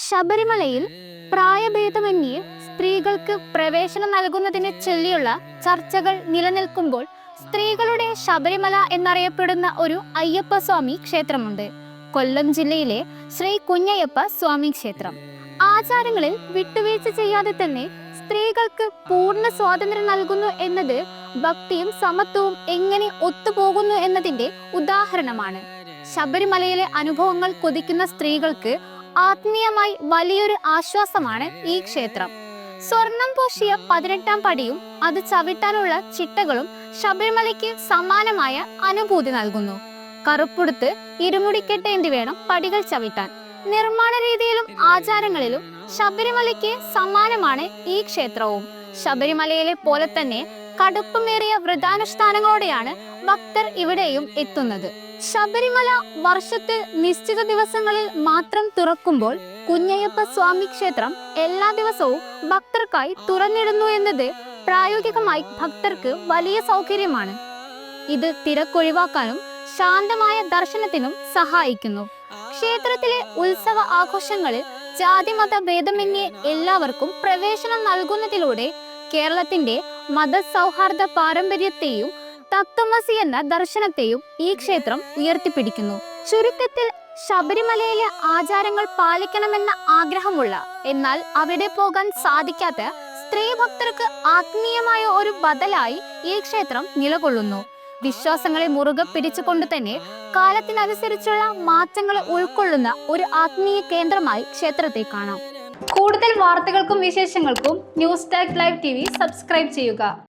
ശബരിമലയിൽ പ്രായഭേദമന്യേ സ്ത്രീകൾക്ക് പ്രവേശനം നൽകുന്നതിനെ ചൊല്ലിയുള്ള ചർച്ചകൾ നിലനിൽക്കുമ്പോൾ സ്ത്രീകളുടെ ശബരിമല എന്നറിയപ്പെടുന്ന ഒരു അയ്യപ്പ സ്വാമി ക്ഷേത്രമുണ്ട്. കൊല്ലം ജില്ലയിലെ ശ്രീ കുഞ്ഞയ്യപ്പ സ്വാമി ക്ഷേത്രം. ആചാരങ്ങളിൽ വിട്ടുവീഴ്ച ചെയ്യാതെ തന്നെ സ്ത്രീകൾക്ക് പൂർണ്ണ സ്വാതന്ത്ര്യം നൽകുന്നു എന്നത് ഭക്തിയും സമത്വവും എങ്ങനെ ഒത്തുപോകുന്നു എന്നതിന്റെ ഉദാഹരണമാണ്. ശബരിമലയിലെ അനുഭവങ്ങൾ കൊതിക്കുന്ന സ്ത്രീകൾക്ക് ആത്മീയമായി വലിയൊരു ആശ്വാസമാണ് ഈ ക്ഷേത്രം. സ്വർണം പൂശിയ 18ാം പടിയും അത് ചവിട്ടാനുള്ള ചിട്ടകളും ശബരിമലയ്ക്ക് സമാനമായ അനുഭൂതി നൽകുന്നു. കറുപ്പുടുത്ത് ഇരുമുടിക്കെട്ടേന്തി വേണം പടികൾ ചവിട്ടാൻ. നിർമ്മാണ രീതിയിലും ആചാരങ്ങളിലും ശബരിമലയ്ക്ക് സമാനമാണ് ഈ ക്ഷേത്രവും. ശബരിമലയിലെ പോലെ തന്നെ കടുപ്പമേറിയ വ്രതാനുഷ്ഠാനങ്ങളോടെയാണ് ഭക്തർ ഇവിടെയും എത്തുന്നത്. ശബരിമല വർഷത്തിൽ നിശ്ചിത ദിവസങ്ങളിൽ മാത്രം തുറക്കുമ്പോൾ കുഞ്ഞയ്യപ്പ സ്വാമി ക്ഷേത്രം എല്ലാ ദിവസവും ഭക്തർക്കായി തുറന്നിടുന്നു എന്നത് പ്രായോഗികമായി ഭക്തർക്ക് വലിയ സൗകര്യമാണ്. ഇത് തിരക്കൊഴിവാക്കാനും ശാന്തമായ ദർശനത്തിനും സഹായിക്കുന്നു. ക്ഷേത്രത്തിലെ ഉത്സവ ആഘോഷങ്ങളിൽ ജാതിമത ഭേദമന്യേ എല്ലാവർക്കും പ്രവേശനം നൽകുന്നതിലൂടെ കേരളത്തിന്റെ മതസൗഹാർദ്ദ പാരമ്പര്യത്തെയും തത്വമസി എന്ന ദർശനത്തെയും ഈ ക്ഷേത്രം ഉയർത്തിപ്പിടിക്കുന്നു. ചുരുക്കത്തിൽ ശബരിമലയിലെ ആചാരങ്ങൾ പാലിക്കണമെന്ന ആഗ്രഹമുള്ള എന്നാൽ അവിടെ പോകാൻ സാധിക്കാത്ത സ്ത്രീ ഭക്തർക്ക് ആത്മീയമായ ഒരു ബദലായി ഈ ക്ഷേത്രം നിലകൊള്ളുന്നു. വിശ്വാസങ്ങളെ മുറുകെ പിടിച്ചുകൊണ്ട് തന്നെ കാലത്തിനനുസരിച്ചുള്ള മാറ്റങ്ങളെ ഉൾക്കൊള്ളുന്ന ഒരു ആത്മീയ കേന്ദ്രമായി ക്ഷേത്രത്തെ കാണാം. കൂടുതൽ വാർത്തകൾക്കും വിശേഷങ്ങൾക്കും news tag live TV subscribe ചെയ്യുക.